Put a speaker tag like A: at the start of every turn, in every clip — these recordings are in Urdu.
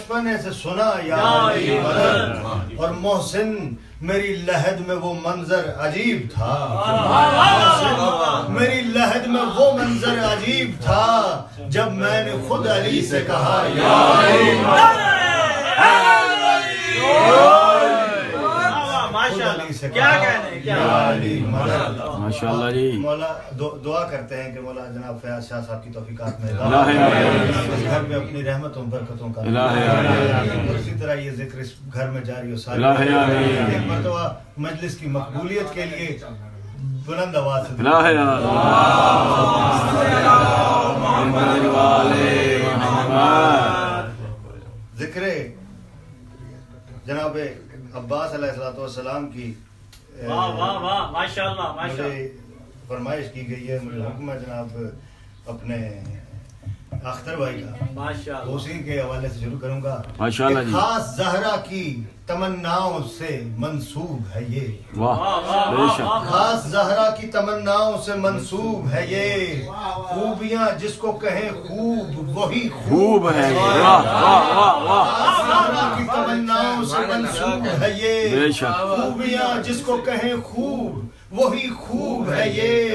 A: بچپنے سے سنا یا علی مدد، اور محسن میری لحد میں وہ منظر عجیب تھا، میری لحد میں وہ منظر عجیب تھا جب میں نے خود علی سے کہا یا علی مدد۔
B: کیا کہنے
A: یا علی مدد۔
C: ماشاءاللہ جی۔
A: مولا دعا کرتے ہیں کہ مولا جناب فیاض شاہ صاحب کی توفیقات میں اس گھر میں اپنی رحمتوں برکتوں کا، اور اسی طرح یہ ذکر اس گھر میں جاری و ساری۔ ایک مرتبہ مجلس کی مقبولیت کے لیے بلند آواز سے ذکر جناب عباس علیہ السلام کی مجھے فرمائش کی گئی ہے، مجھے حکم ہے جناب اپنے اختر بھائی کا، اسی کے حوالے سے شروع کروں گا۔ خاص زہرا کی تمناؤں سے منسوب ہے یہ، خاص زہرا کی تمناؤں سے منسوب ہے یہ، خوبیاں جس کو کہیں خوب وہی خوب ہے، خاص زہرا کی تمناؤں سے منسوب ہے یہ، خوبیاں جس کو کہیں خوب وہی خوب ہے یہ،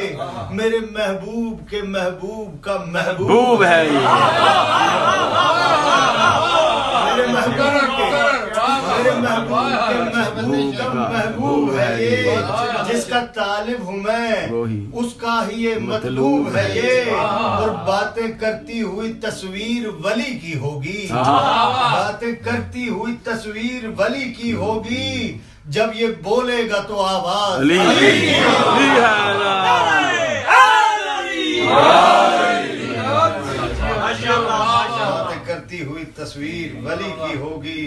A: میرے محبوب کے محبوب کا محبوب ہے یہ، میرے محبوب کے محبوب کا محبوب ہے یہ، جس کا طالب ہوں میں اس کا ہی یہ مطلوب ہے یہ، اور باتیں کرتی ہوئی تصویر ولی کی ہوگی، باتیں کرتی ہوئی تصویر ولی کی ہوگی، جب یہ بولے گا تو آواز علی کی ہوگی، باتیں کرتی ہوئی تصویر ولی کی ہوگی،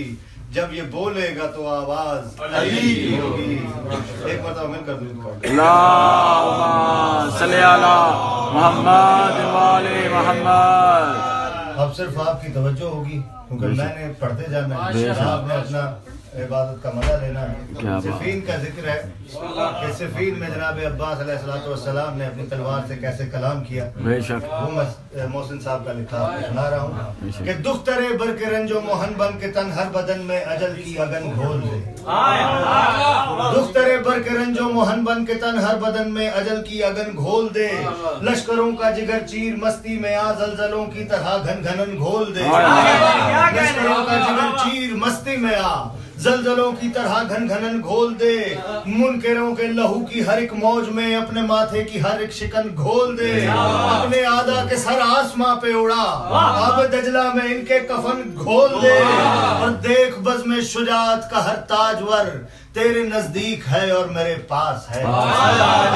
A: جب یہ بولے گا تو آواز علی کی ہوگی۔ ایک مرتبہ مل کر درود پڑھیں،
C: اللہم صلی علی محمد وآل محمد۔
A: اب صرف آپ کی توجہ ہوگی کیونکہ میں نے پڑھتے جانا ہے، آپ نے اپنا عبادت کا مزہ لینا ہے۔ صفین کا ذکر ہے کہ صفین میں جناب عباس علیہ السلام نے اپنی تلوار سے کیسے کلام کیا، وہ محسن صاحب کا لکھا آپ کو سنا رہا ہوں کہ دختر بر کے رنج و موہن بن کے تن ہر بدن میں اجل کی اگن گھول دے، دختر بر کے رنج و موہن بن کے تن ہر بدن میں اجل کی اگن گھول دے، لشکروں کا جگر چیر مستی میں آ زلزلوں کی طرح گھن گھنن گھول دے، لشکروں کا جگر چیر مستی میں آ زلزلوں کی طرح گھن گھنن گھول دے، منکروں کے لہو کی ہر ایک موج میں اپنے ماتھے کی ہر ایک شکن گھول دے، اپنے آدھا کے سر آسماں پہ اڑا آب دجلہ میں ان کے کفن گھول دے، اور دیکھ بزم شجاعت کا ہر تاجور تیرے نزدیک ہے اور میرے پاس ہے،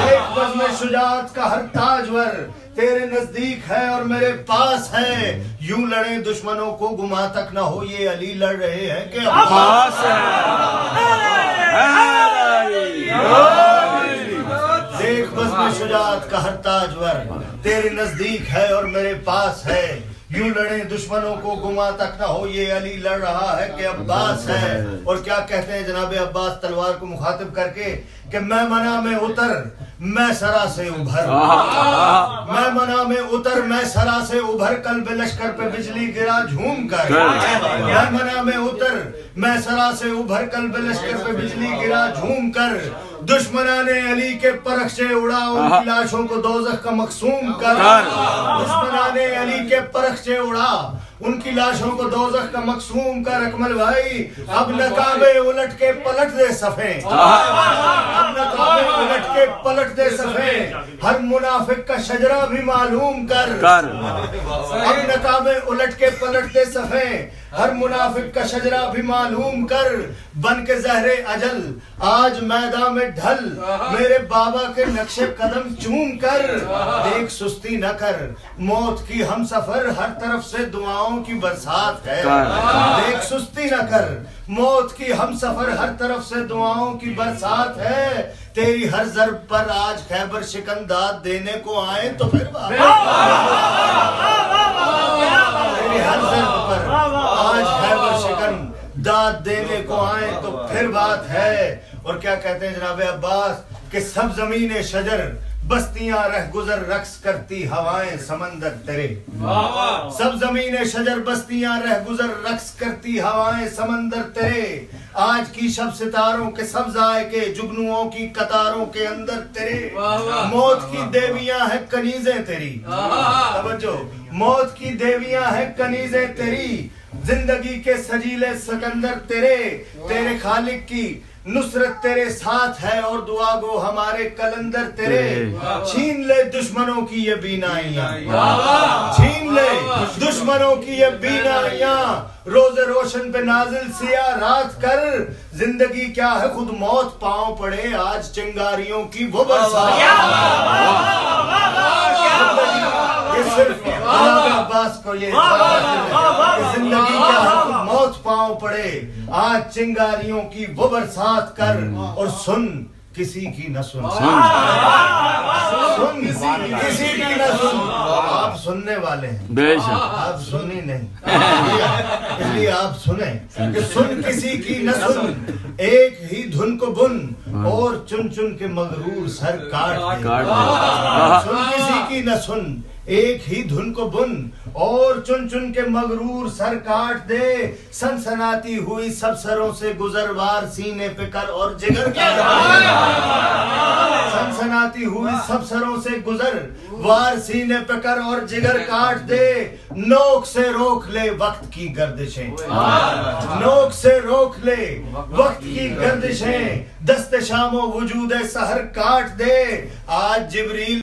A: دیکھ بزم شجاعت کا ہر تاجور تیرے نزدیک ہے اور میرے پاس ہے، یوں لڑیں دشمنوں کو گما تک نہ ہو یہ علی لڑ رہے ہیں کہ عباس ہے، دیکھ بزم شجاعت کا ہر تاجور تیرے نزدیک ہے اور میرے پاس ہے، یوں لڑیں دشمنوں کو گما تک نہ ہو یہ علی لڑ رہا ہے کہ عباس ہے۔ اور کیا کہتے ہیں جناب عباس تلوار کو مخاطب کر کے کہ میں منا میں اتر میں سرا سے ابھر، میں منا میں اتر میں سرا سے ابھر قلب لشکر پہ بجلی گرا جھوم کر، میں منا میں اتر میں سرا سے ابھر قلب لشکر پہ بجلی گرا جھوم کر، دشمنان علی کے پرخچے اڑا ان کی لاشوں کو دوزخ کا مقسوم کر، دشمنان علی کے پرخچے اڑا ان کی لاشوں کو دوزخ کا مقسوم کر، اکمل بھائی اب نقابے الٹ کے پلٹ دے صفیں، اب نقابے الٹ کے پلٹ دے صفیں، ہر منافق کا شجرہ بھی معلوم کر، اب نقابے الٹ کے پلٹ دے صفیں، ہر منافق کا شجرہ بھی معلوم کر، بن کے زہر اجل آج میدان میں ڈھل میرے بابا کے نقش قدم چوم کر، دیکھ سستی نہ کر موت کی ہم سفر ہر طرف سے دعاؤں کی برسات ہے، دیکھ سستی نہ کر موت کی ہم سفر ہر طرف سے دعاؤں کی برسات ہے، تیری ہر ضرب پر آج خیبر شکن داد دینے کو آئے تو پھر بات، تیری ہر ضرب پر آج خیبر شکن داد دینے کو آئے تو پھر بات ہے۔ اور کیا کہتے ہیں جناب عباس کہ سب زمین شجر بستیاں رہ گزر رقص کرتی ہوائیں سمندر تیرے سب زمین شجر بستیاں رہ گزر رقص کرتی ہوائیں سمندر تیرے آج کی شب ستاروں کے سبزائے کے جگنوؤں کی قطاروں کے اندر تیرے موت کی دیویاں ہیں کنیزیں تیری توجہ موت کی دیویاں ہیں کنیزیں تیری زندگی کے سجیلے سکندر تیرے خالق کی نصرت تیرے ساتھ ہے اور دعا گو ہمارے کلندر تیرے چھین لے دشمنوں کی یہ بینائیاں چھین لے دشمنوں کی یہ بینائیاں روز روشن پہ نازل سیاہ رات کر زندگی کیا ہے خود موت پاؤں پڑے آج چنگاریوں کی وہ برسات یہ صرف عباس کو یہ زندگی کیا ہے خود موت پاؤں پڑے آج چنگاریوں کی وہ برسات کر اور سن کسی کی نہ سن کسی کی نہ سن آپ سننے والے ہیں
C: بے شک
A: آپ سنی نہیں اس لیے آپ سنیں کہ سن کسی کی نہ سن ایک ہی دھن کو بن اور چن چن کے مغرور سر کاٹ دے سن کسی کی نہ سن ایک ہی دھن کو بن اور چن چن کے مغرور سر کاٹ دے سنسناتی ہوئی سب سروں سے گزر وار سینے پہ کر اور جگر کاٹ دے سنسناتی ہوئی سب سروں سے گزر وار سینے پہ کر اور جگر کاٹ دے نوک سے روک لے وقت کی گردشیں نوک سے روک لے وقت کی گردشیں دست شام و وجود سحر کاٹ دے آج جبریل